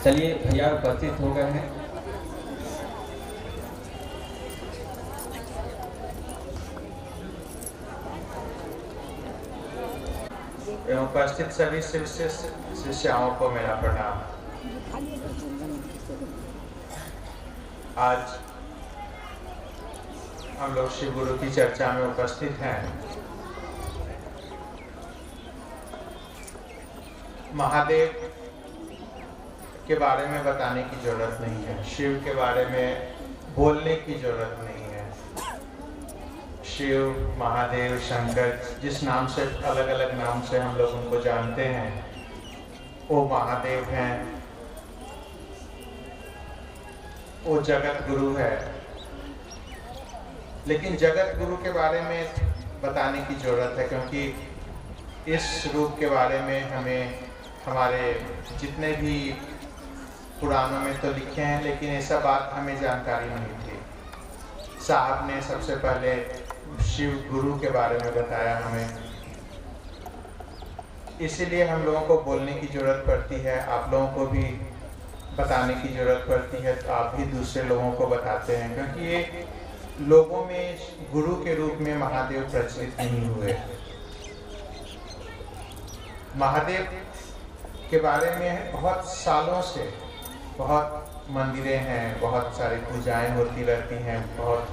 चलिए भैया उपस्थित हो गए हैं। एवं उपस्थित सभी शिष्याओं को मेरा प्रणाम। आज हम लोग शिव गुरु की चर्चा में उपस्थित हैं। महादेव के बारे में बताने की जरूरत नहीं है, शिव के बारे में बोलने की जरूरत नहीं है। शिव, महादेव, शंकर, जिस नाम से अलग अलग नाम से हम लोग उनको जानते हैं, वो महादेव हैं, वो जगत गुरु है। लेकिन जगत गुरु के बारे में बताने की जरूरत है, क्योंकि इस रूप के बारे में हमें हमारे जितने भी पुराणों में तो लिखे हैं, लेकिन ऐसा बात हमें जानकारी नहीं थी। साहब ने सबसे पहले शिव गुरु के बारे में बताया हमें, इसीलिए हम लोगों को बोलने की जरूरत पड़ती है, आप लोगों को भी बताने की जरूरत पड़ती है, तो आप भी दूसरे लोगों को बताते हैं, क्योंकि ये लोगों में गुरु के रूप में महादेव प्रचलित नहीं हुए। महादेव के बारे में बहुत सालों से बहुत मंदिरें हैं, बहुत सारी पूजाएं होती रहती हैं, बहुत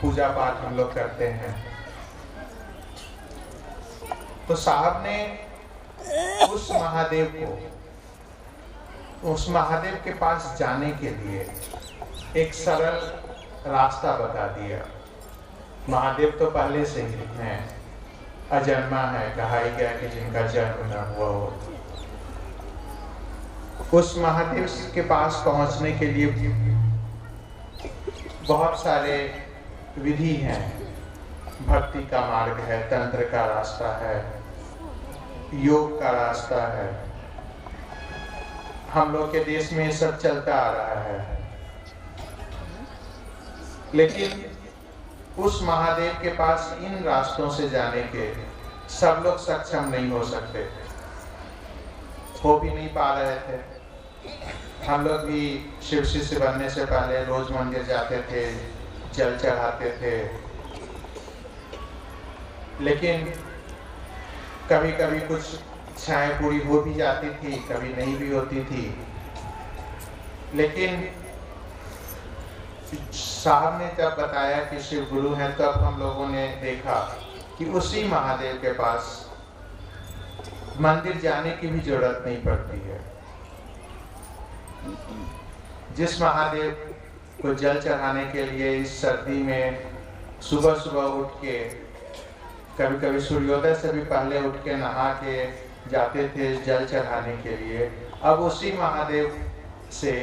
पूजा पाठ हम लोग करते हैं। तो साहब ने उस महादेव के पास जाने के लिए एक सरल रास्ता बता दिया। महादेव तो पहले से ही हैं, अजन्मा है, कहा ही गया कि जिनका जन्म न हुआ हो। उस महादेव के पास पहुंचने के लिए बहुत सारे विधि हैं। भक्ति का मार्ग है, तंत्र का रास्ता है, योग का रास्ता है। हम लोग के देश में सब चलता आ रहा है, लेकिन उस महादेव के पास इन रास्तों से जाने के सब लोग सक्षम नहीं हो सकते, हो भी नहीं पा रहे थे। हम लोग भी शिव शिष्य बनने से पहले रोज मंदिर जाते थे, जल चढ़ाते थे, लेकिन कभी कभी कुछ इच्छाएं पूरी हो भी जाती थी, कभी नहीं भी होती थी। लेकिन साहब ने जब बताया कि शिव गुरु हैं, तब हम लोगों ने देखा कि उसी महादेव के पास मंदिर जाने की भी जरूरत नहीं पड़ती है। जिस महादेव को जल चढ़ाने के लिए इस सर्दी में सुबह सुबह उठ के, कभी कभी सूर्योदय से भी पहले उठ के नहा के जाते थे जल चढ़ाने के लिए, अब उसी महादेव से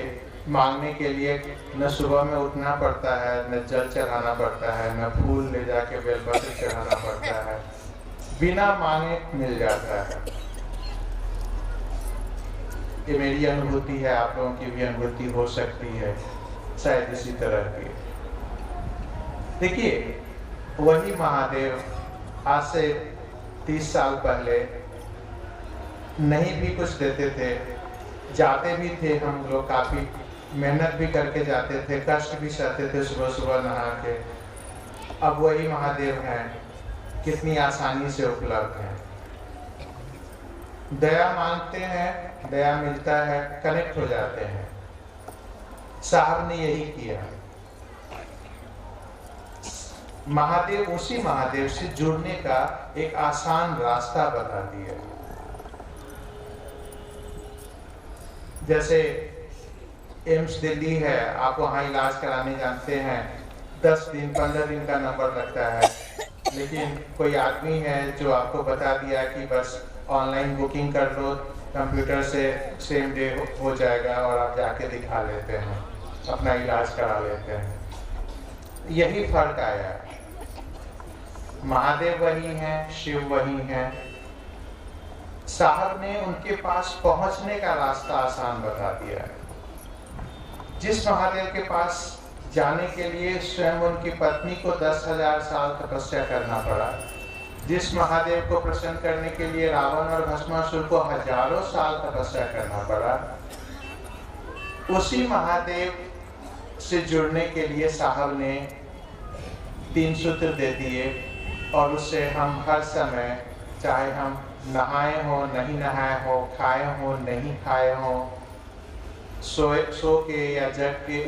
मांगने के लिए न सुबह में उठना पड़ता है, न जल चढ़ाना पड़ता है, न फूल ले जाके बेलपत्र चढ़ाना पड़ता है, बिना मांगे मिल जाता है। ये मेरी अनुभूति है, आप लोगों की भी अनुभूति हो सकती है शायद इसी तरह की। देखिए, वही महादेव आज से 30 साल पहले नहीं भी कुछ देते थे, जाते भी थे, हम लोग काफी मेहनत भी करके जाते थे, कष्ट भी सहते थे सुबह सुबह नहा के। अब वही महादेव हैं, कितनी आसानी से उपलब्ध हैं। दया मांगते हैं, दया मिलता है, कनेक्ट हो जाते हैं। साहब ने यही किया। महादेव, उसी महादेव से जुड़ने का एक आसान रास्ता बता दिया। जैसे एम्स दिल्ली है, आप वहाँ इलाज कराने जाते हैं, 10 दिन 15 दिन का नंबर लगता है, लेकिन कोई आदमी है जो आपको बता दिया कि बस ऑनलाइन बुकिंग कर लो, कंप्यूटर से सेम डे हो जाएगा और आप जाके दिखा लेते हैं, अपना इलाज करा लेते हैं। यही फर्क आया। महादेव वही हैं, शिव वही हैं। साहब ने उनके पास पहुंचने का रास्ता आसान बता दिया है। जिस महादेव के पास जाने के लिए स्वयं उनकी पत्नी को 10,000 साल तपस्या करना पड़ा, जिस महादेव को प्रसन्न करने के लिए रावण और भस्मासुर को हजारों साल तपस्या करना पड़ा, उसी महादेव से जुड़ने के लिए साहब ने 3 सूत्र दे दिए और उससे हम हर समय, चाहे हम नहाए हो नहीं नहाए हो, खाए हो नहीं खाए हो, सो के या जग के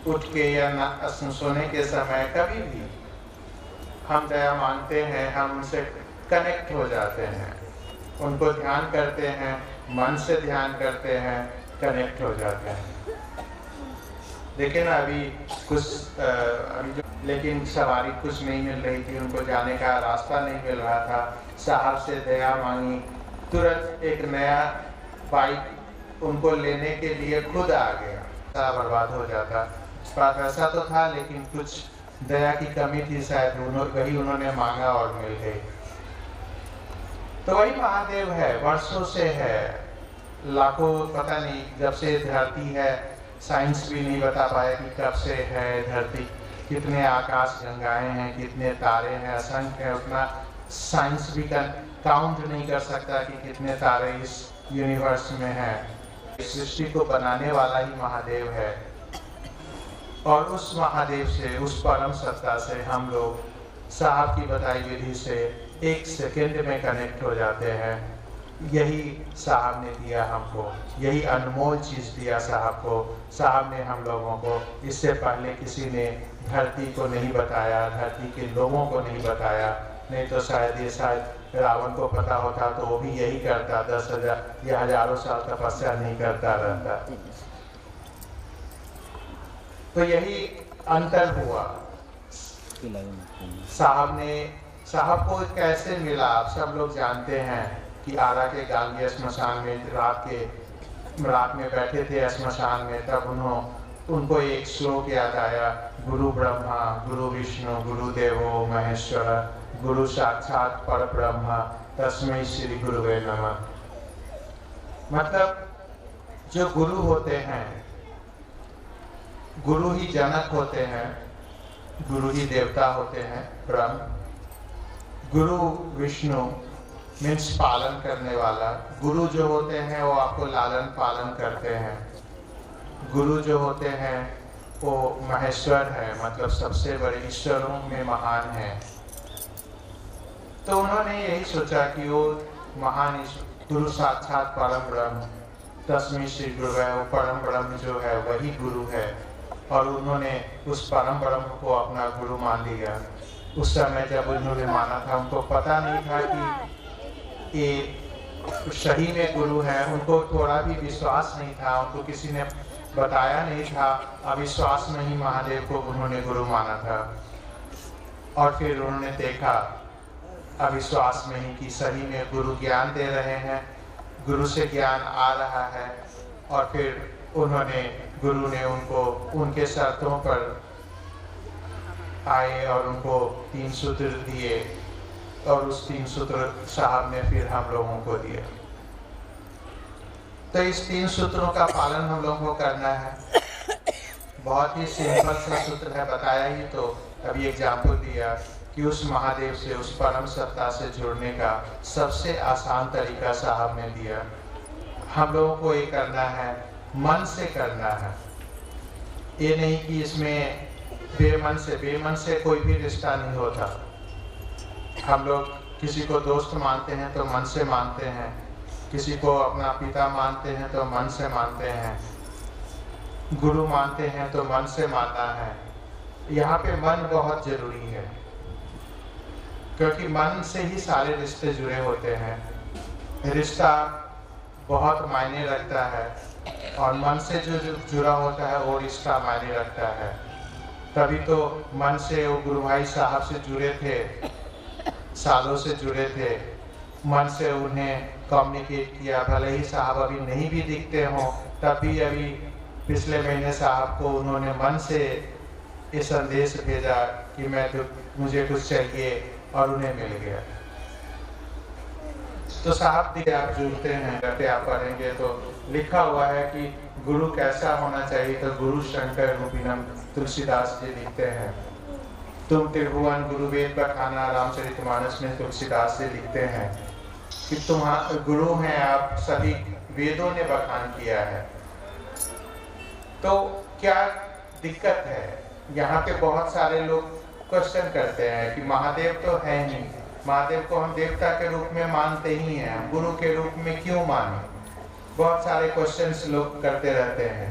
उठ के या सोने के समय, कभी भी हम दया मांगते हैं, हम उनसे कनेक्ट हो जाते हैं, उनको ध्यान करते हैं, मन से ध्यान करते हैं, कनेक्ट हो जाते हैं। लेकिन अभी लेकिन सवारी कुछ नहीं मिल रही थी, उनको जाने का रास्ता नहीं मिल रहा था। साहब से दया मांगी, तुरंत एक नया बाइक उनको लेने के लिए खुद आ गया। सारा बर्बाद हो जाता, पैसा तो था लेकिन कुछ दया की कमी थी, शायद वही उन्होंने मांगा और मिल गई। तो वही महादेव है, वर्षों से है, लाखों, पता नहीं जब से धरती है, साइंस भी नहीं बता पाया कि कब से है धरती, कितने आकाश गंगाएं हैं, कितने तारे हैं, असंख्य है, उतना साइंस भी काउंट नहीं कर सकता कि कितने तारे इस यूनिवर्स में हैं। इस सृष्टि को बनाने वाला ही महादेव है और उस महादेव से, उस परम सत्ता से हम लोग साहब की बताई विधि से 1 सेकेंड में कनेक्ट हो जाते हैं। यही साहब ने दिया हमको, यही अनमोल चीज़ दिया साहब को। साहब ने हम लोगों को, इससे पहले किसी ने धरती को नहीं बताया, धरती के लोगों को नहीं बताया, नहीं तो शायद रावण को पता होता तो वो भी यही करता, 10,000 या हजारों साल तपस्या नहीं करता रहता। तो यही अंतर हुआ। साहब को कैसे मिला, आप सब लोग जानते हैं कि आरा के गांगी श्मशान में रात में बैठे थे श्मशान में, तब उनको एक श्लोक याद आया, गुरु ब्रह्मा गुरु विष्णु गुरु देवो महेश्वर गुरु साक्षात पर ब्रह्मा तस्मै श्री गुरुवे नमः। मतलब जो गुरु होते हैं, गुरु ही जनक होते हैं, गुरु ही देवता होते हैं, ब्रह्म। गुरु विष्णु मीन्स पालन करने वाला, गुरु जो होते हैं वो आपको लालन पालन करते हैं। गुरु जो होते हैं वो महेश्वर है, मतलब सबसे बड़े ईश्वरों में महान है। तो उन्होंने यही सोचा कि वो महान गुरु साक्षात परम ब्रह्म तस्मै श्री गुरुवे, वो परम ब्रह्म जो है वही गुरु है और उन्होंने उस परम ब्रह्म को अपना गुरु मान लिया। उस समय जब उन्होंने माना था, उनको पता नहीं था कि ये सही में गुरु है, उनको थोड़ा भी विश्वास नहीं था, उनको किसी ने बताया नहीं था। अविश्वास में ही महादेव को उन्होंने गुरु माना था और फिर उन्होंने देखा अविश्वास में ही कि सही में गुरु ज्ञान दे रहे हैं, गुरु से ज्ञान आ रहा है। और फिर गुरु ने उनको उनके शर्तों पर आए और उनको 3 सूत्र दिए और उस 3 सूत्र साहब ने फिर हम लोगों को दिए। तो इस 3 सूत्रों का पालन हम लोगों को करना है। बहुत ही सिंपल सा सूत्र है, बताया ही तो, अभी एग्जाम्पल दिया कि उस महादेव से, उस परम सत्ता से जुड़ने का सबसे आसान तरीका साहब ने दिया। हम लोगों को ये करना है, मन से करना है। ये नहीं कि इसमें बेमन से कोई भी रिश्ता नहीं होता। हम लोग किसी को दोस्त मानते हैं तो मन से मानते हैं, किसी को अपना पिता मानते हैं तो मन से मानते हैं, गुरु मानते हैं तो मन से मानना है। यहाँ पे मन बहुत जरूरी है क्योंकि मन से ही सारे रिश्ते जुड़े होते हैं। रिश्ता बहुत मायने रखता है और मन से जो जुड़ा होता है वो रिश्ता मायने रखता है। तभी तो मन से वो गुरु भाई साहब से जुड़े थे, सालों से जुड़े थे, मन से उन्हें कम्युनिकेट किया। भले ही साहब अभी नहीं भी दिखते हों, तब भी अभी पिछले महीने साहब को उन्होंने मन से ये संदेश भेजा कि मुझे कुछ चाहिए और उन्हें मिल गया। तो साहब दिए आप जुड़ते हैं, कहते आप पढ़ेंगे तो लिखा हुआ है कि गुरु कैसा होना चाहिए, तो गुरु शंकर रूपिणम तुलसीदास जी लिखते हैं। तुम त्रिभुवन गुरु वेद बखाना रामचरितमानस में तुलसीदास जी लिखते हैं कि तुम गुरु हैं, आप सभी वेदों ने बखान किया है। तो क्या दिक्कत है? यहाँ पे बहुत सारे लोग क्वेश्चन करते हैं कि महादेव तो है नहीं, महादेव को हम देवता के रूप में मानते ही हैं, हम गुरु के रूप में क्यों माने? बहुत सारे क्वेश्चंस लोग करते रहते हैं।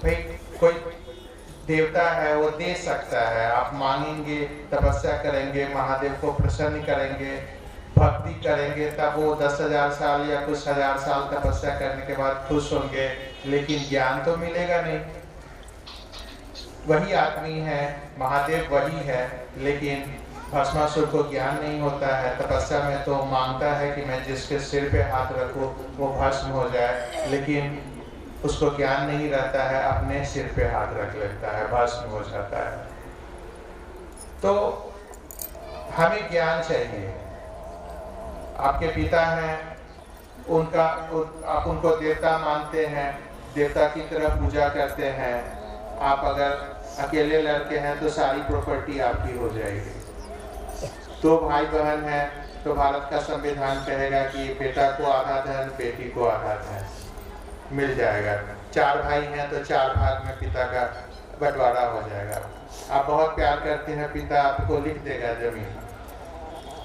भाई कोई देवता है वो दे सकता है, आप मांगेंगे, तपस्या करेंगे, महादेव को प्रसन्न करेंगे, भक्ति करेंगे, तब वो 10,000 साल या कुछ हजार साल तपस्या करने के बाद खुश होंगे, लेकिन ज्ञान तो मिलेगा नहीं। वही आदमी है, महादेव वही है, लेकिन भस्मासुर को ज्ञान नहीं होता है। तपस्या में तो मांगता है कि मैं जिसके सिर पे हाथ रखूं वो भस्म हो जाए, लेकिन उसको ज्ञान नहीं रहता है, अपने सिर पे हाथ रख लेता है, भस्म हो जाता है। तो हमें ज्ञान चाहिए। आपके पिता हैं, आप उनको देवता मानते हैं, देवता की तरह पूजा करते हैं। आप अगर अकेले लड़के हैं तो सारी प्रॉपर्टी आपकी हो जाएगी। दो भाई बहन हैं तो भारत का संविधान कहेगा कि बेटा को आधा धन, बेटी को आधा धन मिल जाएगा। 4 भाई हैं तो 4 भाग में पिता का बंटवारा हो जाएगा। आप बहुत प्यार करते हैं, पिता आपको लिख देगा जमीन।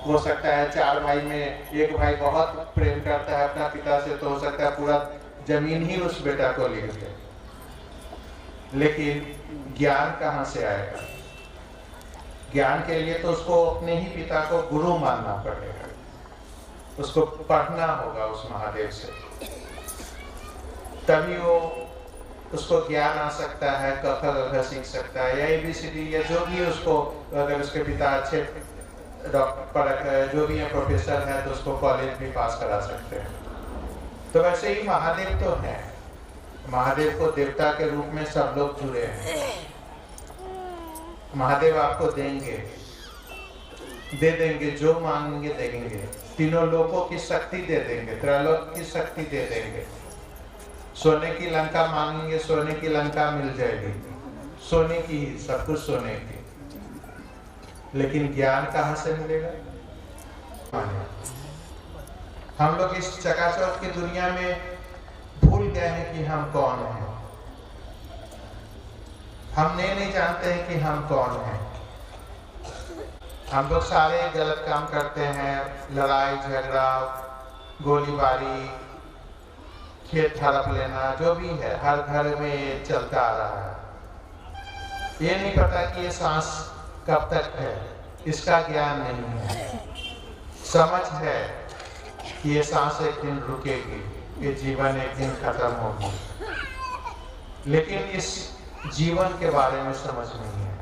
हो सकता है 4 भाई में एक भाई बहुत प्रेम करता है अपना पिता से, तो हो सकता है पूरा जमीन ही उस बेटा को लिख दे। लेकिन ज्ञान कहाँ से आएगा? ज्ञान के लिए तो उसको अपने ही पिता को गुरु मानना पड़ेगा, उसको पढ़ना होगा उस महादेव से, तभी वो उसको ज्ञान आ सकता है, क ख ग घ सीख सकता है, या ABCD या जो भी उसको, अगर उसके पिता अच्छे डॉक्टर जो भी है, प्रोफेसर है, तो उसको कॉलेज भी पास करा सकते हैं। तो वैसे ही महादेव तो है, महादेव को देवता के रूप में सब लोग जुड़े हैं। महादेव आपको देंगे, दे देंगे, जो मांगेंगे देंगे, तीनों लोगों की शक्ति दे देंगे, त्रैलोक की शक्ति दे देंगे। सोने की लंका मांगेंगे, सोने की लंका मिल जाएगी, सोने की ही, सब कुछ सोने की। लेकिन ज्ञान कहाँ से मिलेगा? हम लोग इस चकाचौंध की दुनिया में भूल गए हैं कि हम कौन हैं। हम नहीं जानते हैं कि हम कौन हैं। हम लोग सारे गलत काम करते हैं, लड़ाई झगड़ा, गोलीबारी, खेत हड़प लेना, जो भी है, हर घर में ये चलता आ रहा है। ये नहीं पता कि ये सांस कब तक है, इसका ज्ञान नहीं है। समझ है कि ये सांस एक दिन रुकेगी, ये जीवन एक दिन खत्म होगी, लेकिन इस जीवन के बारे में समझ नहीं है।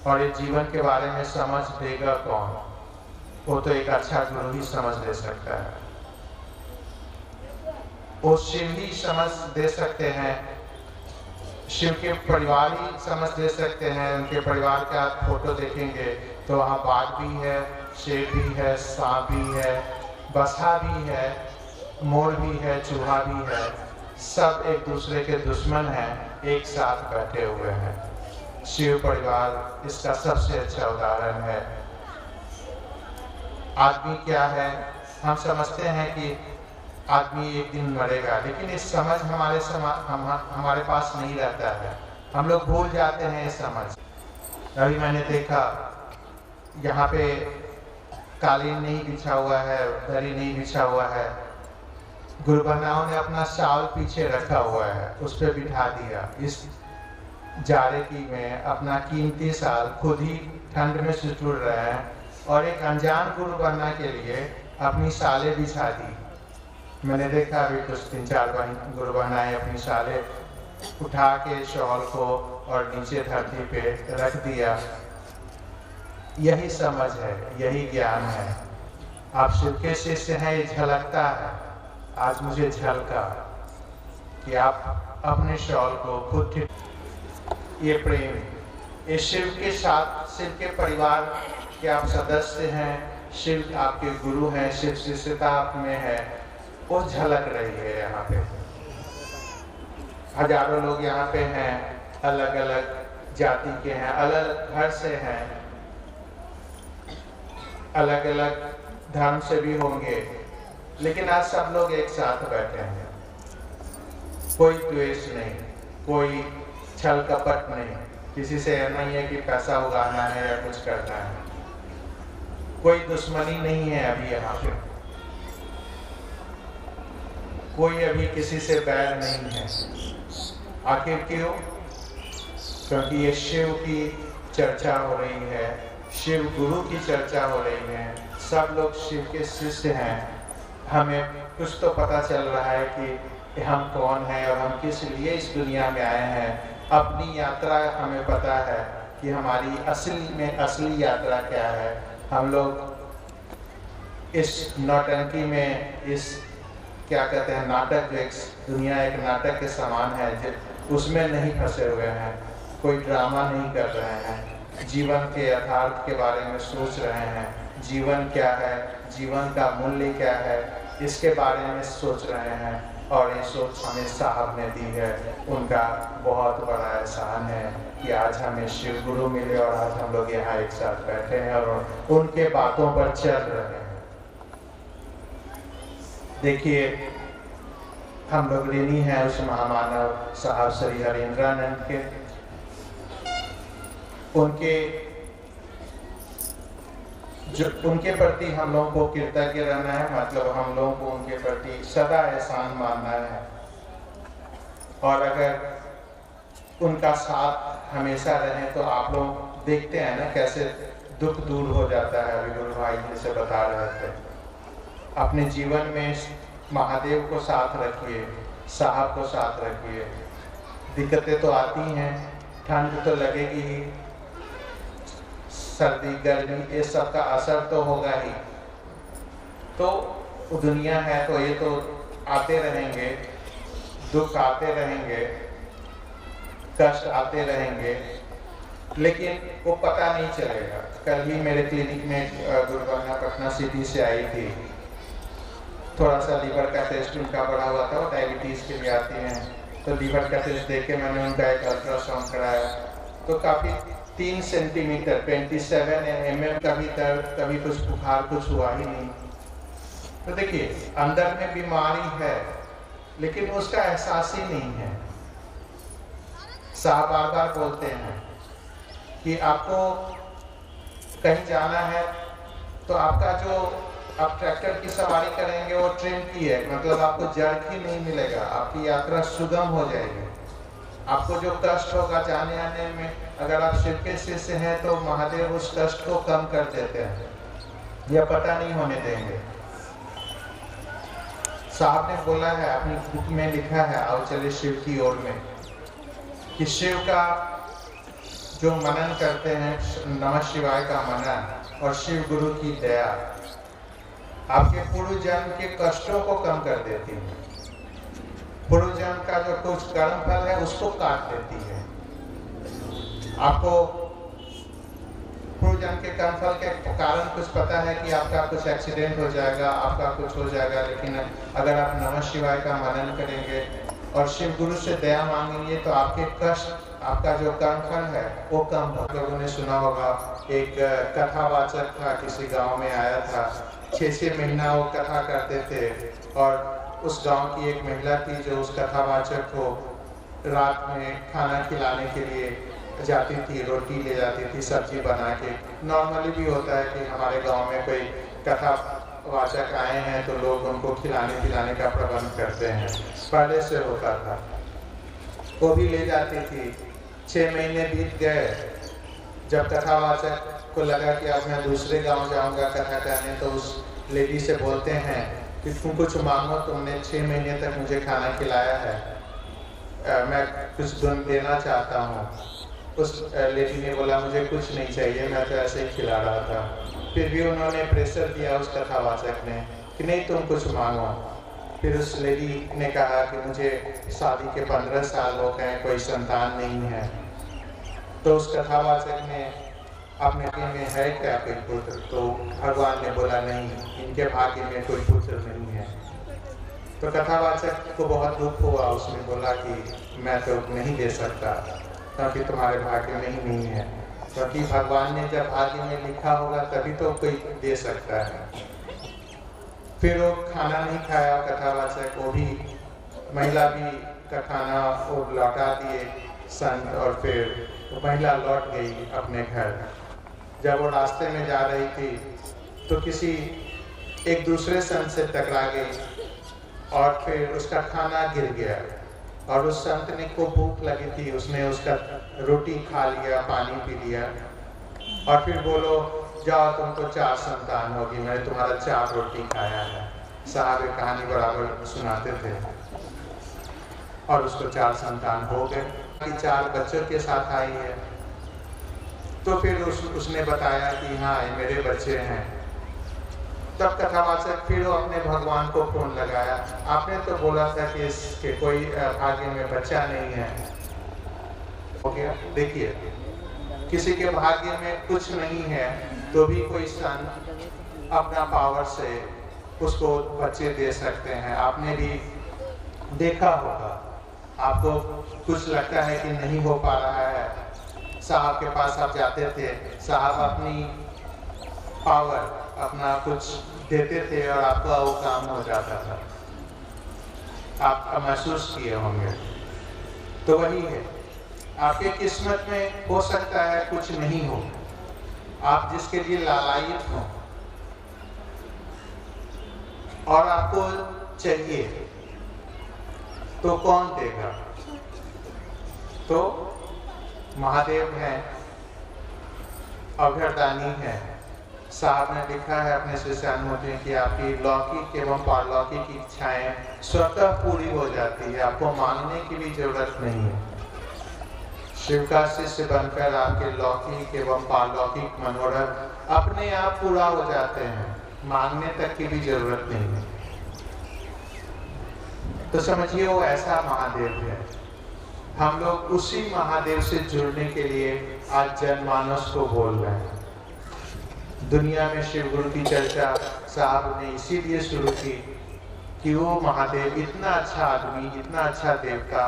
और ये जीवन के बारे में समझ देगा कौन? वो तो एक अच्छा गुरु ही समझ दे सकता है। वो शिव ही समझ दे सकते हैं, शिव के परिवार ही समझ दे सकते हैं। उनके परिवार का आप फोटो देखेंगे तो वहाँ बाघ भी है, शेर भी है, सांप भी है, बसहा भी है, मोर भी है, चूहा भी है। सब एक दूसरे के दुश्मन हैं, एक साथ बैठे हुए हैं। शिव परिवार इसका सबसे अच्छा उदाहरण है। आदमी क्या है? हम समझते हैं कि आदमी एक दिन मरेगा, लेकिन इस समझ हमारे पास नहीं रहता है। हम लोग भूल जाते हैं ये समझ। अभी मैंने देखा यहाँ पे कालीन नहीं बिछा हुआ है, दरी नहीं बिछा हुआ है, गुरुबहनाओं ने अपना शाल पीछे रखा हुआ है, उस पर बिठा दिया। इस जाड़े की में अपना कीमती शाल खुद ही ठंड में सिकुड़ रहे हैं, और एक अनजान गुरुबहना के लिए अपनी शालें बिछा दी। मैंने देखा अभी कुछ 3-4 गुरुबहनाएं अपनी शालें उठा के शॉल को और नीचे धरती पे रख दिया। यही समझ है, यही ज्ञान है। आप शिव के शिष्य हैं, ये झलकता है। आज मुझे झलका कि आप अपने शॉल को खुद, ये प्रेम, ये शिव के साथ, शिव के परिवार के आप सदस्य हैं, शिव आपके गुरु हैं, शिव शिष्यता आप में है, वो झलक रही है यहाँ पे। हजारों लोग यहाँ पे हैं, अलग अलग जाति के हैं, अलग घर से हैं, अलग अलग धर्म से भी होंगे, लेकिन आज सब लोग एक साथ बैठे हैं। कोई द्वेष नहीं, कोई छल कपट नहीं, किसी से नहीं है कि पैसा उगाना है या कुछ करना है, कोई दुश्मनी नहीं है अभी यहाँ पे, कोई अभी किसी से बैर नहीं है। आखिर क्यों? क्योंकि ये शिव की चर्चा हो रही है, शिव गुरु की चर्चा हो रही है, सब लोग शिव के शिष्य हैं। हमें कुछ तो पता चल रहा है कि हम कौन हैं और हम किस लिए इस दुनिया में आए हैं। अपनी यात्रा हमें पता है कि हमारी असली यात्रा क्या है। हम लोग इस नौटंकी में, इस क्या कहते हैं नाटक, दुनिया एक नाटक के समान है, उसमें नहीं फंसे हुए हैं, कोई ड्रामा नहीं कर रहे हैं, जीवन के यथार्थ के बारे में सोच रहे हैं, जीवन क्या है, जीवन का मूल्य क्या है, इसके बारे में सोच रहे हैं। और ये सोच हमें साहब ने दी है, उनका बहुत बड़ा एहसान है कि आज हमें शिव गुरु मिले और आज हम लोग यहाँ एक साथ बैठे हैं और उनके बातों पर चल रहे हैं। देखिए, हम लोग ऋणी हैं उस महामानव साहब श्री हरेंद्रानंद के, उनके प्रति हम लोगों को कृतज्ञ रहना है, मतलब हम लोगों को उनके प्रति सदा एहसान मानना है। और अगर उनका साथ हमेशा रहे तो आप लोग देखते हैं ना कैसे दुख दूर हो जाता है। अभी गुरु भाई जैसे बता रहे थे, अपने जीवन में महादेव को साथ रखिए, साहब को साथ रखिए। दिक्कतें तो आती हैं, ठंड तो लगेगी ही, सर्दी गर्मी ये सब का असर तो होगा ही। तो दुनिया है तो ये तो आते रहेंगे, दुख आते रहेंगे, कष्ट आते रहेंगे, लेकिन वो पता नहीं चलेगा। कल ही मेरे क्लिनिक में गुरुबाना पटना सिटी से आई थी, थोड़ा सा लीवर का टेस्ट उनका बढ़ा हुआ था, वो डायबिटीज़ के लिए आती हैं। तो लीवर का टेस्ट देख के मैंने उनका एक अल्ट्रासाउंड कराया, तो काफ़ी 3 सेंटीमीटर 27 mm का भी दर्द, कभी कुछ बुखार, कुछ हुआ ही नहीं। तो देखिए, अंदर में बीमारी है लेकिन उसका एहसास ही नहीं है। साहब बार बार बोलते हैं कि आपको कहीं जाना है तो आपका जो आप ट्रैक्टर की सवारी करेंगे वो ट्रेन की है, मतलब आपको जर्क ही नहीं मिलेगा, आपकी यात्रा सुगम हो जाएगी। आपको जो कष्ट होगा जाने आने में, अगर आप शिव के शिष्य हैं तो महादेव उस कष्ट को कम कर देते हैं, यह पता नहीं होने देंगे। साहब ने बोला है, अपनी बुक में लिखा है आओ चले शिव की ओर में, कि शिव का जो मनन करते हैं, नमः शिवाय का मनन और शिव गुरु की दया आपके पूर्व जन्म के कष्टों को कम कर देती है। पूर्व जन्म का जो कुछ कर्म फल है उसको काट देती है। आपको पूर्व जन्म के कर्म फल के कारण कुछ पता है कि आपका कुछ एक्सीडेंट हो जाएगा, आपका कुछ हो जाएगा, लेकिन अगर आप नमः शिवाय का मनन करेंगे और शिव गुरु से दया मांगेंगे तो आपके कष्ट, आपका जो कर्म फल है वो कम हो। लोगों ने सुना होगा, एक कथावाचक था, किसी गांव में आया था, 6-6 महीना वो कथा करते थे और उस गांव की एक महिला थी जो उस कथावाचक को रात में खाना खिलाने के लिए जाती थी, रोटी ले जाती थी, सब्जी बना के। नॉर्मली भी होता है कि हमारे गांव में कोई कथावाचक आए हैं तो लोग उनको खिलाने पिलाने का प्रबंध करते हैं, पहले से होता था। वो भी ले जाती थी। 6 महीने बीत गए, जब कथावाचक को लगा कि अब मैं दूसरे गांव जाऊंगा कथा करने, तो उस लेडी से बोलते हैं कि तुम कुछ मांगो, तुमने 6 महीने तक मुझे खाना खिलाया है, मैं कुछ देना चाहता हूँ। उस लेडी ने बोला मुझे कुछ नहीं चाहिए, मैं तो ऐसे ही खिला रहा था। फिर भी उन्होंने प्रेशर दिया उस कथावाचक ने कि नहीं तुम कुछ मांगो। फिर उस लेडी ने कहा कि मुझे शादी के 15 साल हो गए, कोई संतान नहीं है। तो उस कथावाचक ने अपने भाग्य में है क्या कोई पुत्र? तो भगवान ने बोला नहीं, इनके भाग्य में कोई पुत्र नहीं है। तो कथावाचक को बहुत दुख हुआ, उसने बोला कि मैं तो नहीं दे सकता क्योंकि तुम्हारे भाग्य में ही नहीं है, क्योंकि भगवान ने जब भाग्य में लिखा होगा तभी तो कोई दे सकता है। फिर वो खाना नहीं खाया कथावाचक, वो भी महिला भी का खाना वो लौटा दिए संत, और फिर वो महिला लौट गई अपने घर। जब वो रास्ते में जा रही थी तो किसी एक दूसरे संत से टकरा गई और फिर उसका खाना गिर गया, और उस संत ने को भूख लगी थी, उसने उसका रोटी खा लिया, पानी पी लिया, और फिर बोलो जाओ तुमको 4 संतान होगी, मैंने तुम्हारा 4 रोटी खाया है। साहब एक कहानी बराबर सुनाते थे, और उसको 4 संतान हो गए, 4 बच्चों के साथ आई है। तो फिर उसने बताया कि हाँ ये मेरे बच्चे हैं। तब कथावाचक फिर वो अपने भगवान को फोन लगाया, आपने तो बोला था कि इसके कोई भाग्य में बच्चा नहीं है। हो गया। देखिए, किसी के भाग्य में कुछ नहीं है तो भी कोई संत अपना पावर से उसको बच्चे दे सकते हैं। आपने भी देखा होगा, आपको कुछ लगता है कि नहीं हो पा रहा है, साहब के पास आप जाते थे, साहब अपनी पावर अपना कुछ देते थे और आपका वो काम हो जाता था। आप महसूस किए होंगे। तो वही है, आपके किस्मत में हो सकता है कुछ नहीं हो, आप जिसके लिए लालायित हो और आपको चाहिए, तो कौन देगा? तो महादेव हैं, अभयदानी है। साहब ने लिखा है अपने शिष्यानुमति कि आपकी लौकिक एवं पारलौकिक इच्छाएं स्वतः पूरी हो जाती है, आपको मांगने की भी जरूरत नहीं है। शिव का शिष्य बनकर आपके लौकिक एवं पारलौकिक मनोरथ अपने आप पूरा हो जाते हैं, मांगने तक की भी जरूरत नहीं है। तो समझिए वो ऐसा महादेव है। हम लोग उसी महादेव से जुड़ने के लिए आज जनमानस को बोल रहे हैं। दुनिया में शिव गुरु की चर्चा साहब ने इसीलिए शुरू की कि वो महादेव इतना अच्छा आदमी, इतना अच्छा देवता,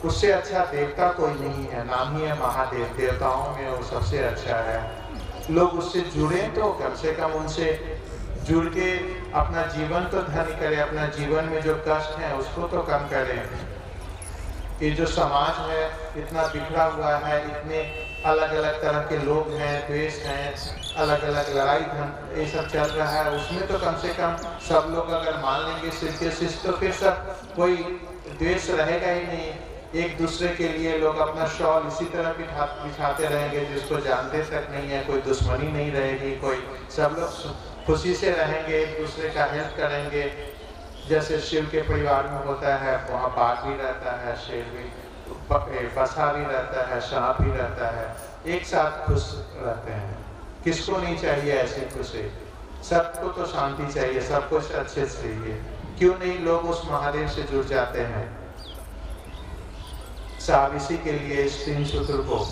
उससे अच्छा देवता कोई नहीं है, नाम ही है महादेव। देवताओं में वो सबसे अच्छा है। लोग उससे जुड़े तो कम से कम उनसे जुड़ के अपना जीवन तो धन्य करें, अपना जीवन में जो कष्ट है उसको तो कम करें। ये जो समाज है इतना बिखरा हुआ है, इतने अलग अलग तरह के लोग हैं, द्वेष हैं, अलग अलग लड़ाई ये सब चल रहा है, उसमें तो कम से कम सब लोग अगर मान लेंगे शिव के शिष्य, तो फिर सब कोई द्वेष रहेगा ही नहीं। एक दूसरे के लिए लोग अपना शॉल इसी तरह बिछाते रहेंगे, जिसको जानते तक नहीं है, कोई दुश्मनी नहीं रहेगी, कोई सब लोग खुशी से रहेंगे, एक दूसरे का हेल्प करेंगे। जैसे शिव के परिवार में होता है, वहाँ बाघ भी रहता है, शेर भी, बसा भी रहता है, सांप भी रहता है, एक साथ खुश रहते हैं। किसको नहीं चाहिए ऐसी खुशी? सबको तो शांति चाहिए, सब कुछ अच्छे से चाहिए। क्यों नहीं लोग उस महादेव से जुड़ जाते हैं? साहब इसी के लिए इस 3 सूत्र को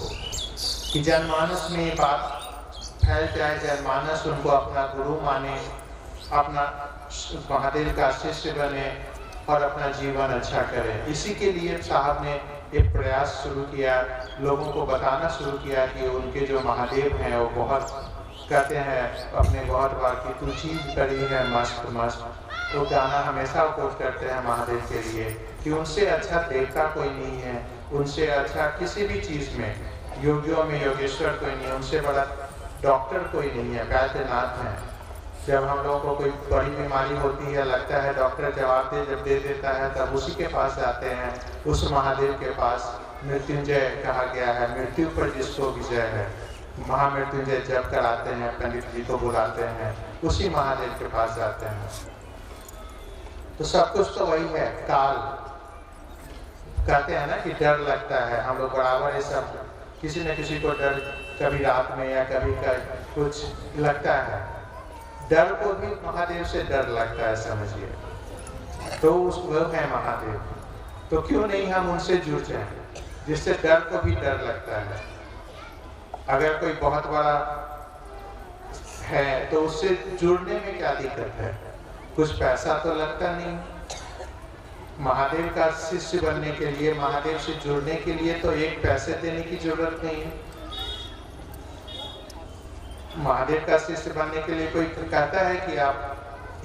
कि जनमानस में ये बात फैल जाए, जनमानस उनको अपना गुरु माने, अपना महादेव का शिष्य बने और अपना जीवन अच्छा करे। इसी के लिए साहब ने एक प्रयास शुरू किया, लोगों को बताना शुरू किया कि उनके जो महादेव हैं वो बहुत कहते हैं अपने बहुत बार की तू चीज करी है मस्त मस्त, तो गाना हमेशा कोट करते हैं महादेव के लिए कि उनसे अच्छा देवता कोई नहीं है, उनसे अच्छा किसी भी चीज में, योगियों में योगेश्वर कोई नहीं है, उनसे बड़ा डॉक्टर कोई नहीं है, वैद्यनाथ हैं। जब हम लोगों को कोई बड़ी बीमारी होती है, लगता है डॉक्टर जवाब जब दे देता है, तब उसी के पास जाते हैं, उस महादेव के पास। मृत्युंजय कहा गया है, मृत्यु पर जिसको विजय है। महामृत्युंजय जब कराते हैं, पंडित जी को बुलाते हैं, उसी महादेव के पास जाते हैं। तो सब कुछ तो वही है। काल कहते हैं ना कि डर लगता है, हम लोग बराबर ये सब, किसी न किसी को डर कभी रात में या कभी कुछ लगता है। डर को भी महादेव से डर लगता है, समझिए। तो वो है महादेव। तो क्यों नहीं हम उनसे जुड़ जाएं, जिससे डर को भी डर लगता है। अगर कोई बहुत बड़ा है तो उससे जुड़ने में क्या दिक्कत है? कुछ पैसा तो लगता नहीं। महादेव का शिष्य बनने के लिए, महादेव से जुड़ने के लिए तो एक पैसे देने की जरूरत नहीं है। महादेव का शिष्य बनने के लिए कोई कहता है कि आप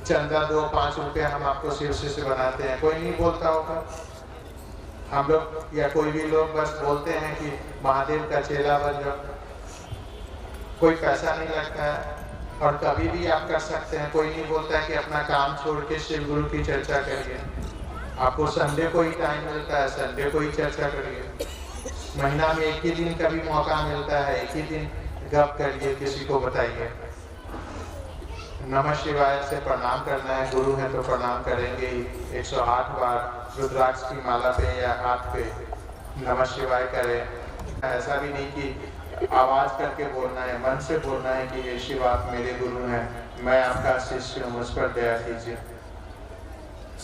चंदा दो, 5 रुपया हम आपको शिव शिष्य बनाते हैं, कोई नहीं बोलता होगा। हम लोग या कोई भी लोग बस बोलते हैं कि महादेव का चेला बन जाओ, कोई पैसा नहीं लगता है और कभी भी आप कर सकते हैं। कोई नहीं बोलता है कि अपना काम छोड़ के शिव गुरु की चर्चा करिए। आपको संडे को ही टाइम मिलता है, संडे को ही चर्चा करिए। महीना में एक ही दिन कभी मौका मिलता है, एक ही दिन गप करिए, किसी को बताइए। नमः शिवाय से प्रणाम करना है, गुरु है तो प्रणाम करेंगे ही। 108 बार रुद्राक्ष की माला पे या हाथ पे नमः शिवाय करें। ऐसा भी नहीं कि आवाज करके बोलना है, मन से बोलना है कि हे शिव आप मेरे गुरु हैं, मैं आपका शिष्य हूँ, मुझ पर दया कीजिए।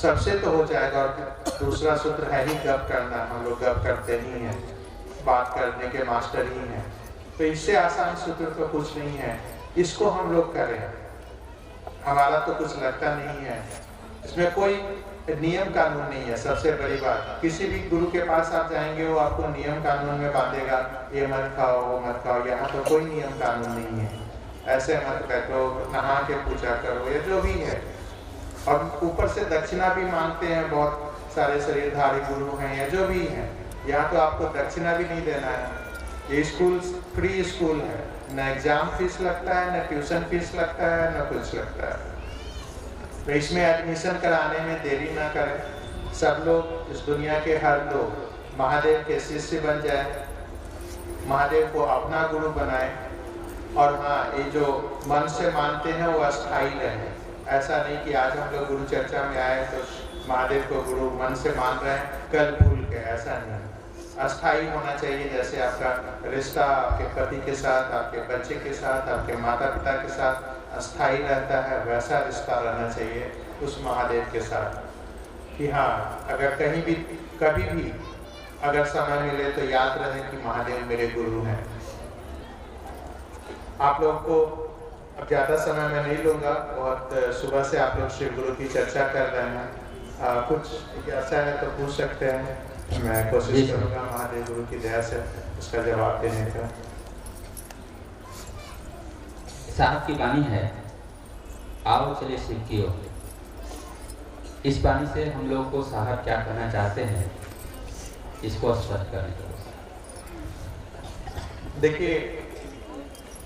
सबसे तो हो जाएगा। और दूसरा सूत्र है ही गप करना। हम लोग गप करते ही हैं, बात करने के मास्टर ही हैं। तो इससे आसान सूत्र तो कुछ नहीं है, इसको हम लोग करें। हमारा तो कुछ लगता नहीं है, इसमें कोई नियम कानून नहीं है। सबसे बड़ी बात, किसी भी गुरु के पास आप जाएंगे वो आपको नियम कानून में बांधेगा, ये मत खाओ वो मत खाओ। यहाँ तो कोई नियम कानून नहीं है। ऐसे मत बैठो, नहा के पूजा करो, ये जो भी है। और ऊपर से दक्षिणा भी मांगते हैं, बहुत सारे शरीरधारी गुरु हैं या जो भी हैं। यहाँ तो आपको दक्षिणा भी नहीं देना है। ये स्कूल फ्री स्कूल है, न एग्जाम फीस लगता है, न ट्यूशन फीस लगता है, न कुछ लगता है। तो इसमें एडमिशन कराने में देरी ना करें। सब लोग, इस दुनिया के हर लोग महादेव के शिष्य बन जाए, महादेव को अपना गुरु बनाए। और हाँ, ये जो मन से मानते हैं वो अस्थायी रहे। ऐसा नहीं कि आज हम लोग गुरु चर्चा में आए तो महादेव को गुरु मन से मान रहे हैं, कल भूल के, ऐसा नहीं। अस्थायी होना चाहिए। जैसे आपका रिश्ता आपके पति के साथ, आपके बच्चे के साथ, आपके माता पिता के साथ अस्थायी रहता है, वैसा रिश्ता रहना चाहिए उस महादेव के साथ। कि हाँ, अगर कहीं भी कभी भी अगर समय मिले तो याद रहे कि महादेव मेरे गुरु हैं। आप लोग को अब ज़्यादा समय मैं नहीं लूँगा, बहुत सुबह से आप लोग शिव गुरु की चर्चा कर रहे हैं। कुछ ऐसा है तो पूछ सकते हैं, मैं कोशिश करूँगा महादेव गुरु की दया से उसका जवाब देने का। साहब की वाणी है, आओ चले शिव की ओर। इस वाणी से हम लोग को साहब क्या कहना चाहते हैं, इसको स्पष्ट करने का। देखिए,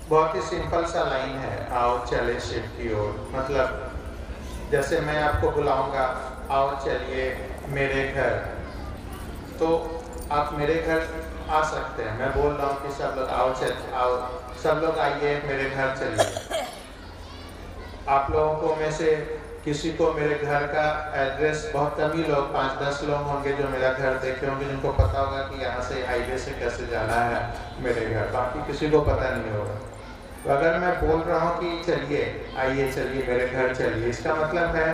बहुत ही सिंपल सा लाइन है, आओ चले शिव की ओर। मतलब जैसे मैं आपको बुलाऊंगा, आओ चलिए मेरे घर, तो आप मेरे घर आ सकते हैं। मैं बोल रहा हूँ कि सब लोग आओ सब लोग आइए मेरे घर चलिए। आप लोगों को में से किसी को मेरे घर का एड्रेस, बहुत कम ही लोग, 5-10 लोग होंगे जो मेरा घर देखे होंगे, जिनको पता होगा कि यहाँ से हाईवे से कैसे जाना है मेरे घर। बाकी किसी को पता नहीं होगा। तो अगर मैं बोल रहा हूँ कि चलिए, आइए चलिए मेरे घर चलिए, इसका मतलब है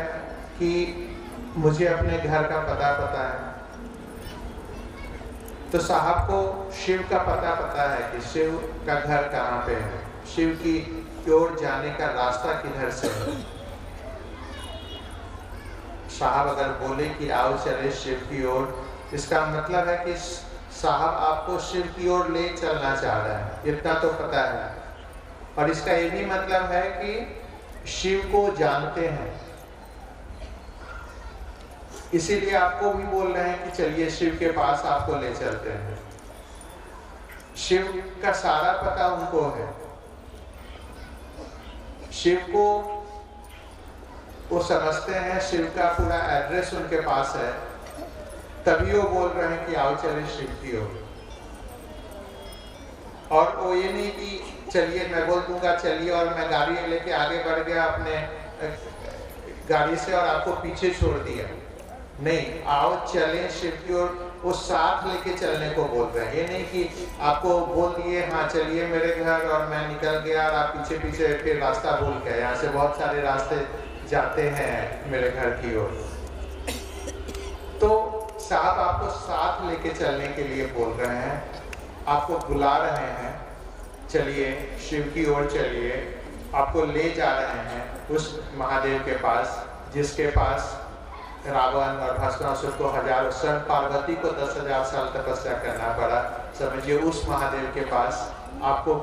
कि मुझे अपने घर का पता है। तो साहब को शिव का पता है कि शिव का घर कहाँ पे है, शिव की ओर जाने का रास्ता किधर से है। साहब अगर बोले कि आओ चले शिव की ओर, इसका मतलब है कि साहब आपको शिव की ओर ले चलना चाह रहा है, इतना तो पता है। और इसका ये भी मतलब है कि शिव को जानते हैं, इसीलिए आपको भी बोल रहे हैं कि चलिए शिव के पास आपको ले चलते हैं। शिव का सारा पता उनको है, शिव को वो समझते हैं, शिव का पूरा एड्रेस उनके पास है, तभी वो बोल रहे हैं कि आओ चले शिव की ओर। और वो ये नहीं कि चलिए मैं बोल दूंगा चलिए और मैं गाड़ी लेके आगे बढ़ गया अपने गाड़ी से और आपको पीछे छोड़ दिया। नहीं, आओ चलें शिव की ओर, वो साथ लेके चलने को बोल रहे हैं। ये नहीं कि आपको बोल दिए हाँ चलिए मेरे घर और मैं निकल गया और आप पीछे पीछे फिर रास्ता भूल गए। यहाँ से बहुत सारे रास्ते जाते हैं मेरे घर की ओर। तो साहब आपको साथ लेके चलने के लिए बोल रहे हैं, आपको बुला रहे हैं, चलिए शिव की ओर चलिए, आपको ले जा रहे हैं उस महादेव के पास जिसके पास रावण और भस्मासुर को स्वयं पार्वती को 10,000 साल तपस्या करना पड़ा। समझिए उस महादेव के पास आपको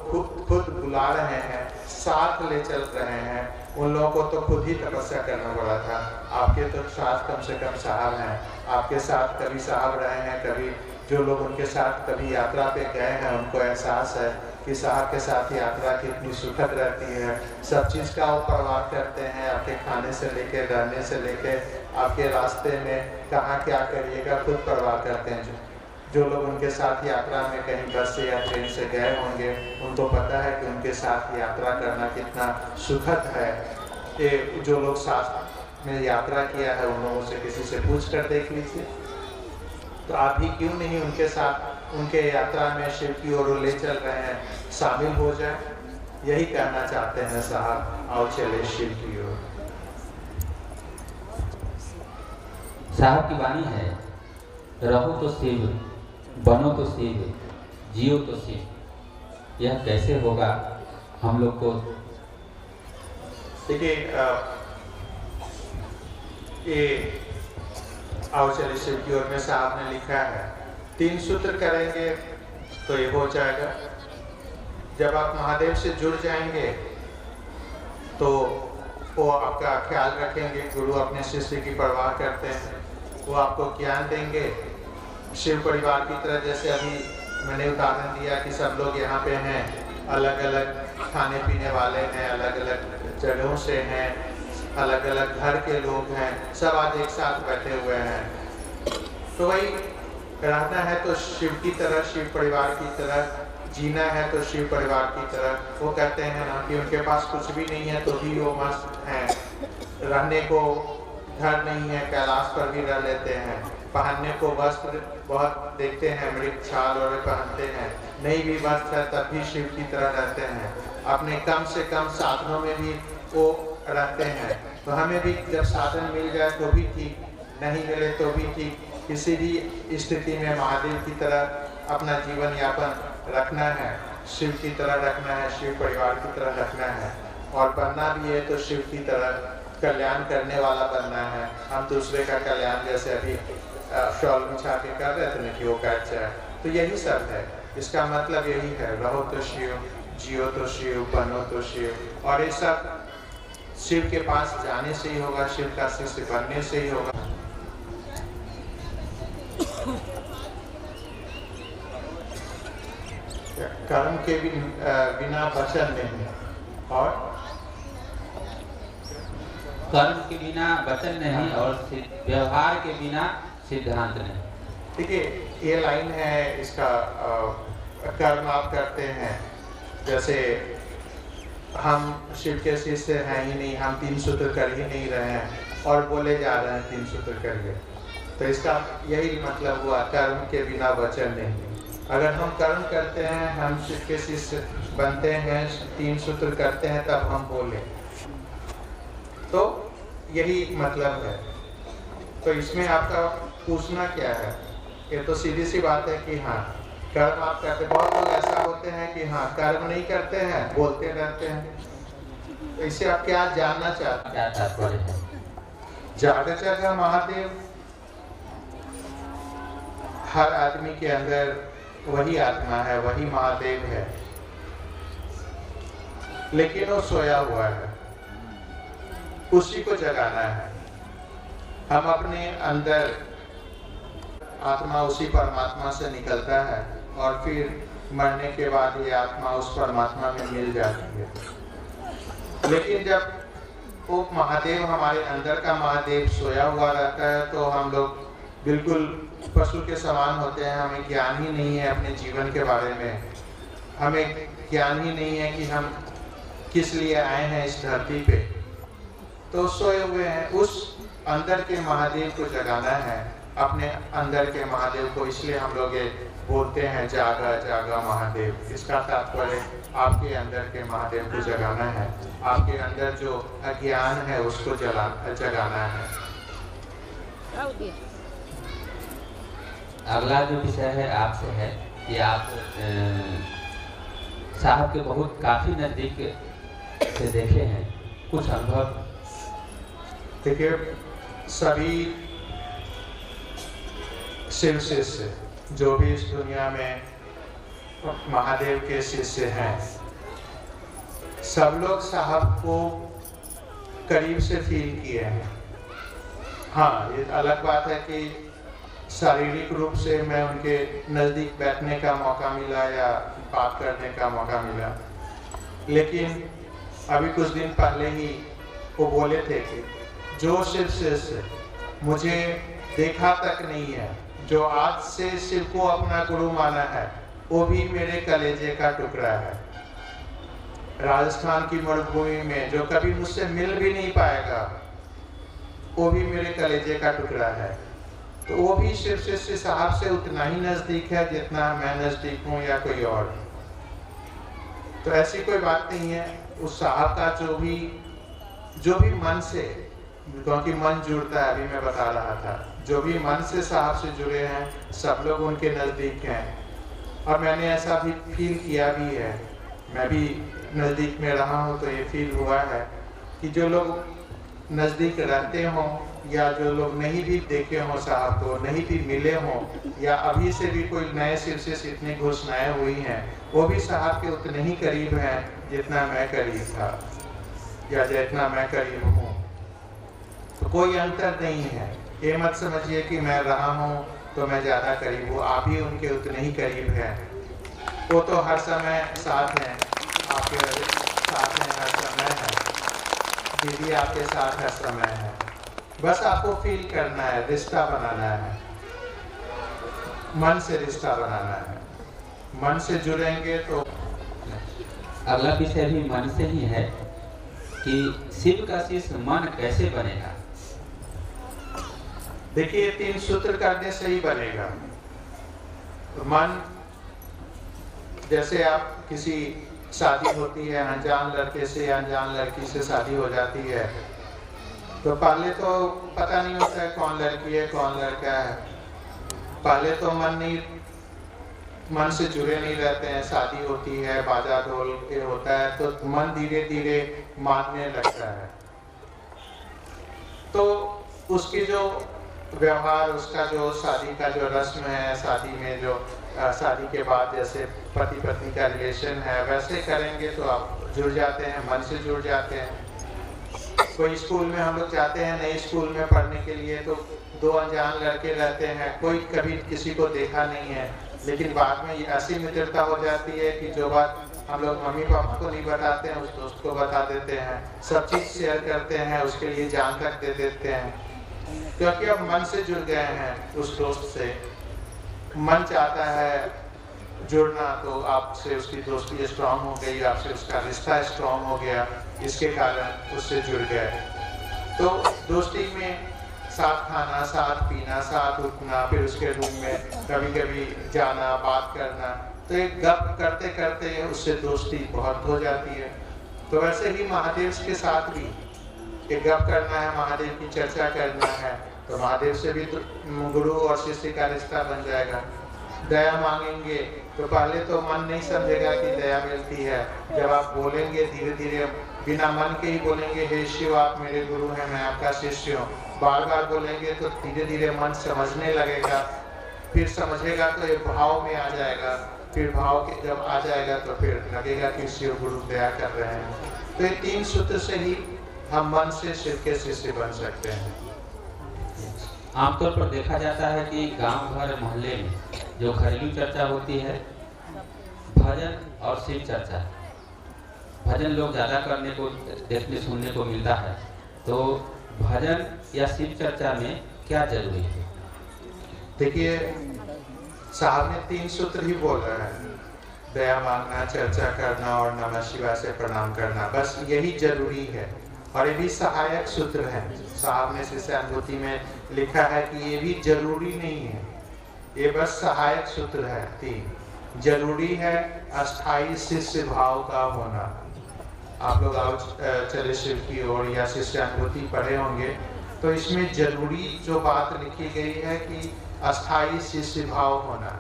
खुद बुला रहे हैं, साथ ले चल रहे हैं। उन लोगों को तो खुद ही तपस्या करना पड़ा था। आपके तो साथ कम से कम साहब हैं, आपके साथ कभी साहब रहे हैं, कभी जो लोग उनके साथ कभी यात्रा पे गए हैं उनको एहसास है कि साहब के साथ यात्रा कितनी सुखद रहती है। सब चीज़ का वो परवाह करते हैं, आपके खाने से लेके, रहने से लेके, आपके रास्ते में कहाँ क्या करिएगा खुद परवाह करते हैं। जो लोग उनके साथ यात्रा में कहीं बस से या ट्रेन से गए होंगे उनको पता है कि उनके साथ यात्रा करना कितना सुखद है। ये जो लोग साथ में यात्रा किया है उन लोगों से किसी से पूछ कर देख लीजिए, तो आप भी क्यों नहीं उनके साथ उनके यात्रा में शिव की ओर ले चल रहे हैं, शामिल हो जाए। यही कहना चाहते हैं साहब, आओ चले शिव की ओर। साहब की वाणी है, रहो तो शिव, बनो तो शिव, जियो तो शिव। यह कैसे होगा हम लोग को? देखिए, ये आओ चले शिव की ओर में साहब ने लिखा है, 3 सूत्र करेंगे तो ये हो जाएगा। जब आप महादेव से जुड़ जाएंगे तो वो आपका ख्याल रखेंगे। गुरु अपने शिष्य की परवाह करते हैं, वो आपको ज्ञान देंगे। शिव परिवार की तरह, जैसे अभी मैंने उदाहरण दिया कि सब लोग यहाँ पे हैं, अलग अलग खाने पीने वाले हैं, अलग अलग जगहों से हैं, अलग अलग घर के लोग हैं, सब आज एक साथ बैठे हुए हैं। तो वही रहना है तो शिव की तरह, शिव परिवार की तरह जीना है तो शिव परिवार की तरह। वो कहते हैं ना कि उनके पास कुछ भी नहीं है तो भी वो मस्त हैं, रहने को घर नहीं है, कैलाश पर भी रह लेते हैं, पहनने को वस्त्र बहुत देखते हैं, मृग छाल और पहनते हैं, नहीं भी वस्त्र है तब भी शिव की तरह रहते हैं। अपने कम से कम साधनों में भी वो रहते हैं। तो हमें भी जब साधन मिल जाए तो भी ठीक, नहीं मिले तो भी ठीक, किसी भी स्थिति में महादेव की तरह अपना जीवन यापन रखना है, शिव की तरह रखना है, शिव परिवार की तरह रखना है। और बनना भी है तो शिव की तरह कल्याण करने वाला बनना है। हम दूसरे का कल्याण जैसे अभी शॉल बिछा के कर रहे थे ना कि वो कट जाए, तो यही सब है। इसका मतलब यही है, रहो तो शिव, जियो तो शिव, बनो तो शिव। और ये सब शिव के पास जाने से ही होगा, शिव का शिष्य बनने से ही होगा। कर्म के बिना वचन नहीं, और कर्म के बिना वचन नहीं, और व्यवहार के बिना सिद्धांत नहीं। देखिए, ये लाइन है इसका, कर्म आप करते हैं, जैसे हम शिव के शिष्य हैं ही नहीं, हम 3 सूत्र कर ही नहीं रहे हैं और बोले जा रहे हैं 3 सूत्र करिए, तो इसका यही मतलब हुआ, कर्म के बिना वचन नहीं। अगर हम कर्म करते हैं, हम शिव के शिष्य बनते हैं, 3 सूत्र करते हैं, तब हम बोले, तो यही मतलब है। तो इसमें आपका पूछना क्या है? ये तो सीधी सी बात है कि हाँ कर्म आप करते। बहुत लोग ऐसा होते हैं कि हाँ कर्म नहीं करते हैं, बोलते रहते हैं। तो इससे आप क्या जानना चाहते हैं? क्या तात्पर्य है? ज्यादा जगह महादेव हर आदमी के अंदर वही आत्मा है, वही महादेव है, लेकिन वो सोया हुआ है, उसी को जगाना है। हम अपने अंदर आत्मा उसी परमात्मा से निकलता है और फिर मरने के बाद ये आत्मा उस परमात्मा में मिल जाती है। लेकिन जब वो महादेव हमारे अंदर का महादेव सोया हुआ रहता है तो हम लोग बिल्कुल पशु के समान होते हैं। हमें ज्ञान ही नहीं है अपने जीवन के बारे में, हमें ज्ञान ही नहीं है कि हम किस लिए आए हैं इस धरती पे। तो सोए हुए हैं, उस अंदर के महादेव को जगाना है, अपने अंदर के महादेव को। इसलिए हम लोग ये बोलते हैं जागा जागा महादेव। इसका तात्पर्य आपके अंदर के महादेव को जगाना है, आपके अंदर जो अज्ञान है उसको जगाना है। अगला जो विषय है आपसे है कि आप साहब के बहुत काफी नजदीक से देखे हैं, कुछ अनुभव। देखिए, सभी शिव शिष्य जो भी इस दुनिया में महादेव के शिष्य हैं। सब लोग साहब को करीब से फील किए हैं। हाँ, ये अलग बात है कि शारीरिक रूप से मैं उनके नज़दीक बैठने का मौका मिला या बात करने का मौका मिला, लेकिन अभी कुछ दिन पहले ही वो बोले थे कि जो शिव शिष्य मुझे देखा तक नहीं है, जो आज से शिव को अपना गुरु माना है, वो भी मेरे कलेजे का टुकड़ा है। राजस्थान की मरुभूमि में जो कभी मुझसे मिल भी नहीं पाएगा, वो भी मेरे कलेजे का टुकड़ा है। तो वो भी शिव शिष्य साहब से उतना ही नजदीक है जितना मैं नजदीक हूँ या कोई और। तो ऐसी कोई बात नहीं है। उस साहब का जो भी मन से, क्योंकि मन जुड़ता है, अभी मैं बता रहा था, जो भी मन से साहब से जुड़े हैं सब लोग उनके नज़दीक हैं। और मैंने ऐसा भी फील किया भी है, मैं भी नज़दीक में रहा हूँ तो ये फील हुआ है कि जो लोग नज़दीक रहते हों या जो लोग नहीं भी देखे हों साहब को, नहीं भी मिले हों, या अभी से भी कोई नए सिर से इतनी घोषणाएं हुई हैं, वो भी साहब के उतने ही करीब हैं जितना मैं करीब था या जितना मैं करीब हूँ। तो कोई अंतर नहीं है। ये मत समझिए कि मैं रहा हूँ तो मैं ज़्यादा करीब हूँ, आप भी उनके उतने ही करीब हैं। वो तो हर समय साथ हैं, आपके साथ हैं हर समय है, दीदी आपके साथ हर समय है। बस आपको फील करना है, रिश्ता बनाना है, मन से रिश्ता बनाना है। मन से जुड़ेंगे तो अगला विषय भी मन से ही है कि शिव का शिष्य मन कैसे बनेगा। देखिए, 3 सूत्र करने से ही बनेगा मन। जैसे आप किसी शादी होती है, अनजान लड़के से या अनजान लड़की से शादी हो जाती है, तो पहले तो पता नहीं होता है कौन लड़की है कौन लड़का है। पहले तो मन से जुड़े नहीं रहते हैं। शादी होती है, बाजा ढोल के होता है, तो मन धीरे धीरे मानने लगता है। तो उसकी जो व्यवहार, उसका जो शादी का जो रस्म है, शादी में जो शादी के बाद जैसे पति पत्नी का रिलेशन है, वैसे करेंगे तो आप जुड़ जाते हैं, मन से जुड़ जाते हैं। कोई स्कूल में हम लोग जाते हैं नए स्कूल में पढ़ने के लिए, तो 2 अनजान लड़के रहते हैं, कोई कभी किसी को देखा नहीं है, लेकिन बाद में ऐसी मित्रता हो जाती है कि जो बात हम लोग मम्मी पापा को नहीं बताते हैं, उस दोस्त को बता देते हैं, सब चीज़ शेयर करते हैं, उसके लिए जान तक दे देते हैं, क्योंकि अब मन से जुड़ गए हैं उस दोस्त से। मन चाहता है जुड़ना, तो आपसे उसकी दोस्ती स्ट्रांग हो गई, आपसे उसका रिश्ता स्ट्रांग हो गया, इसके कारण उससे जुड़ गए। तो दोस्ती में साथ खाना, साथ पीना, साथ उठना, फिर उसके रूम में कभी कभी जाना, बात करना, तो एक गप करते करते उससे दोस्ती बहुत हो जाती है। तो वैसे ही महादेव के साथ भी एक गप करना है, महादेव की चर्चा करना है, तो महादेव से भी गुरु और शिष्य का रिश्ता बन जाएगा। दया मांगेंगे तो पहले तो मन नहीं समझेगा कि दया मिलती है। जब आप बोलेंगे धीरे धीरे, बिना मन के ही बोलेंगे, हे शिव आप मेरे गुरु हैं, मैं आपका शिष्य हूँ, बार बार बोलेंगे तो धीरे धीरे मन समझने लगेगा, फिर समझेगा तो ये भाव में आ जाएगा, फिर भाव के जब आ जाएगा तो फिर लगेगा कि शिव गुरु दया कर रहे हैं। तो ये 3 सूत्र से ही हम मन से शिव के शिष्य बन सकते हैं। आमतौर पर देखा जाता है कि गांव भर मोहल्ले में जो घरेलू चर्चा होती है, भजन और शिव चर्चा, भजन लोग ज़्यादा करने को देखने सुनने को मिलता है, तो भजन या शिव चर्चा में क्या जरूरी है? देखिए, साहब ने 3 सूत्र ही बोल रहे हैं, दया मांगना, चर्चा करना और नमः शिवाय से प्रणाम करना, बस यही जरूरी है। और ये भी सहायक सूत्र हैं। साहब ने शिष्यानुभूति में लिखा है कि ये भी जरूरी नहीं है, ये बस सहायक सूत्र है। 3 जरूरी है अस्थाई शिष्य भाव का होना। आप लोग आओ चले शिव की ओर या शिष्यानुभूति पढ़े होंगे, तो इसमें जरूरी जो बात लिखी गई है कि अस्थाई शिष्य भाव होना।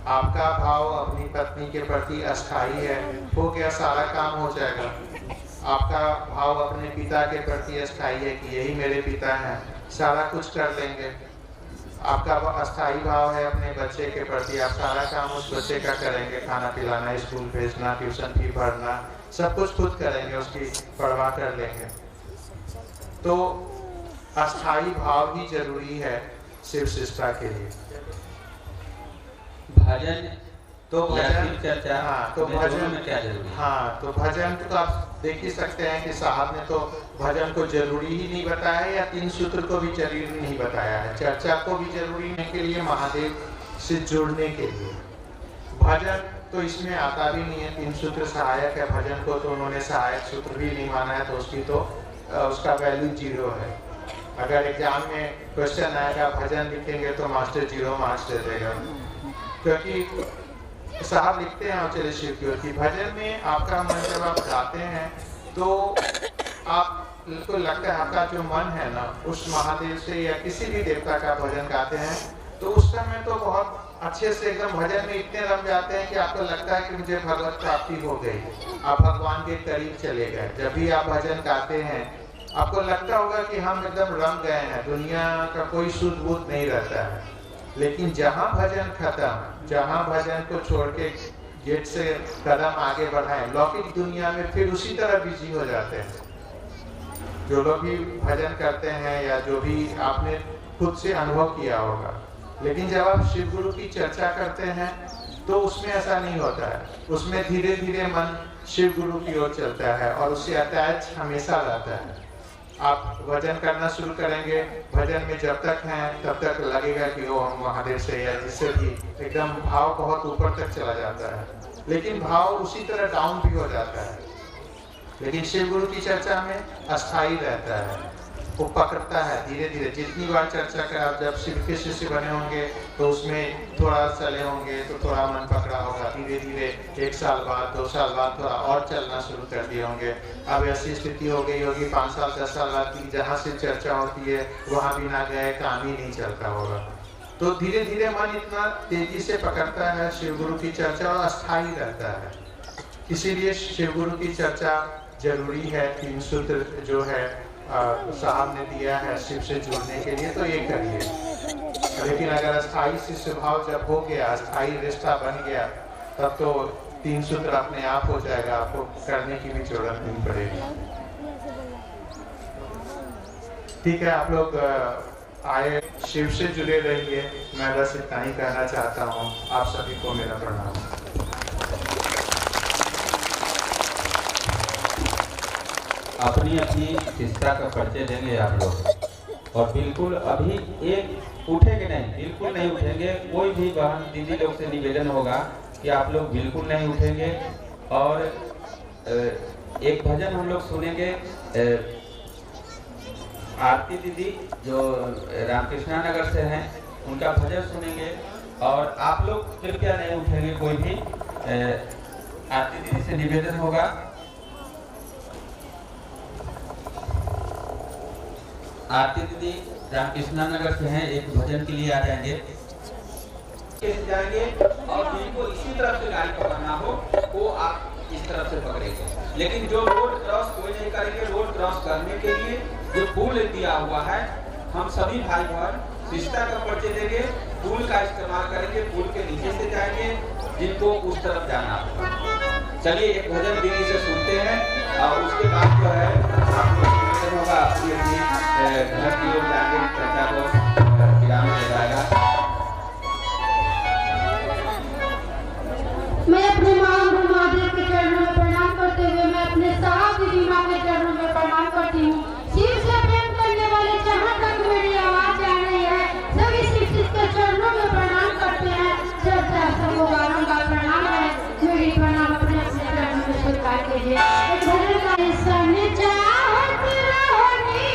आपका भाव अपनी पत्नी के प्रति अस्थाई है, हो गया, सारा काम हो जाएगा। आपका भाव अपने पिता के प्रति अस्थाई है कि यही मेरे पिता हैं, सारा कुछ कर लेंगे। आपका अस्थाई भाव है अपने बच्चे के प्रति, आप सारा काम उस बच्चे का करेंगे, खाना पिलाना, स्कूल भेजना, ट्यूशन फी भरना, सब कुछ खुद करेंगे, उसकी परवाह कर लेंगे। तो अस्थाई भाव ही जरूरी है शिव शिष्टा के लिए। भजन तो भजन चर्चा, हाँ, तो भजन में क्या जरूरी है? हाँ, तो भजन तो आप देख ही सकते हैं कि साहब ने तो भजन को जरूरी ही नहीं बताया है, या 3 सूत्र को भी जरूरी नहीं बताया है। चर्चा को भी जरूरी होने के लिए, महादेव से जुड़ने के लिए। भजन तो इसमें आता भी नहीं है, 3 सूत्र सहायक है, भजन को तो उन्होंने सहायक सूत्र भी नहीं माना है, तो उसकी तो उसका वैल्यू 0 है। अगर एग्जाम में क्वेश्चन आएगा भजन लिखेंगे तो मास्टर 0 मार्क्स दे देगा, क्योंकि साहब लिखते हैं चले शिव की ओर की भजन में आपका मन जब आप गाते हैं तो आपको लगता है आपका जो मन है ना उस महादेव से या किसी भी देवता का भजन गाते हैं तो उस समय तो बहुत अच्छे से एकदम भजन में इतने रम जाते हैं कि आपको लगता है कि मुझे भगवत प्राप्ति हो गई, आप भगवान के करीब चले गए। जब भी आप भजन गाते हैं आपको लगता होगा कि हम एकदम रम गए हैं, दुनिया का कोई सूझ बूझ नहीं रहता है। लेकिन जहाँ भजन खत्म, जहाँ भजन को छोड़ के गेट से कदम आगे बढ़ाएं, लौकिक दुनिया में फिर उसी तरह बिजी हो जाते हैं। जो लोग भी भजन करते हैं या जो भी आपने खुद से अनुभव किया होगा, लेकिन जब आप शिव गुरु की चर्चा करते हैं तो उसमें ऐसा नहीं होता है। उसमें धीरे धीरे मन शिव गुरु की ओर चलता है और उससे अटैच हमेशा रहता है। आप भजन करना शुरू करेंगे, भजन में जब तक हैं तब तक लगेगा कि वो हम महादेव से या जिससे भी एकदम भाव बहुत ऊपर तक चला जाता है, लेकिन भाव उसी तरह डाउन भी हो जाता है। लेकिन शिव गुरु की चर्चा में अस्थाई रहता है, वो पकड़ता है धीरे धीरे। जितनी बार चर्चा कर आप जब शिव के शिष्य बने होंगे तो उसमें थोड़ा चले होंगे तो थोड़ा मन पकड़ा होगा, धीरे धीरे 1 साल बाद 2 साल बाद थोड़ा और चलना शुरू कर दिए होंगे। अब ऐसी स्थिति हो गई होगी 5 साल 10 साल बाद की जहाँ से चर्चा होती है वहाँ भी ना गए, काम ही नहीं चलता होगा। तो धीरे धीरे मन इतना तेजी से पकड़ता है शिव गुरु की चर्चा और अस्थाई रहता है। इसीलिए शिव गुरु की चर्चा जरूरी है। 3 सूत्र जो है साहब ने दिया है शिव से जुड़ने के लिए, तो ये करिए। लेकिन अगर अस्थाई शिष्य भाव जब हो गया, अस्थाई रिश्ता बन गया, तब तो 3 सूत्र अपने आप हो जाएगा, आपको करने की भी जरूरत नहीं पड़ेगी। ठीक है, आप लोग आए, शिव से जुड़े रहिए। मैं बस इतना ही कहना चाहता हूँ। आप सभी को मेरा प्रणाम। अपनी अपनी शिष्टा का परिचय देंगे आप लोग, और बिल्कुल अभी एक उठेंगे नहीं, बिल्कुल नहीं उठेंगे। कोई भी बहन दीदी लोग से निवेदन होगा कि आप लोग बिल्कुल नहीं उठेंगे। और एक भजन हम लोग सुनेंगे, आरती दीदी जो रामकृष्णा नगर से हैं उनका भजन सुनेंगे, और आप लोग कृपया नहीं उठेंगे कोई भी। आरती दीदी से निवेदन होगा, आरती दीदी रामकृष्णा नगर से हैं, एक भजन के लिए आ जाएंगे। और जिनको इसी तरफ से गाड़ी पकड़ना हो वो आप इस तरफ से पकड़ेंगे, लेकिन जो रोड क्रॉस कोई नहीं करेंगे। रोड क्रॉस करने के लिए जो पुल दिया हुआ है, हम सभी भाई बहन शिष्टा का परिचय देंगे, पुल का इस्तेमाल करेंगे, पुल के नीचे से जाएंगे जिनको उस तरफ जाना होगा। चलिए एक भजन दीदी से सुनते हैं, और उसके बाद जो है होगा घर की ओर जाके चर्चा को विराम दे जाएगा। मैं अपने महादेव के चरणों में प्रणाम करते हुए मैं अपने साहब दीदी माँ के चरणों में प्रणाम करती हूँ। शिव से प्रेम करने वाले जहाँ तक मेरी आवाज आ रही है सभी शिव के चरणों में प्रणाम करते हैं। चर्चा सबको बारंबार प्रणाम है, मेरी प्रणाम अपने अपने चरणों में स्वीकार कीजिए। एक भजन का हिस्सा चाहत रहनी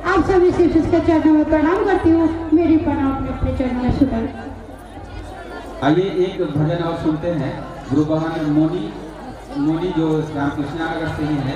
आप सभी शिष्य के चरणों में प्रणाम करती हूँ। मेरी प्रणाम अपने चरणों में स्वीकार। आइए एक भजन और सुनते हैं। गुरु भगवान मोनी जो रामकृष्णा नगर से ही है।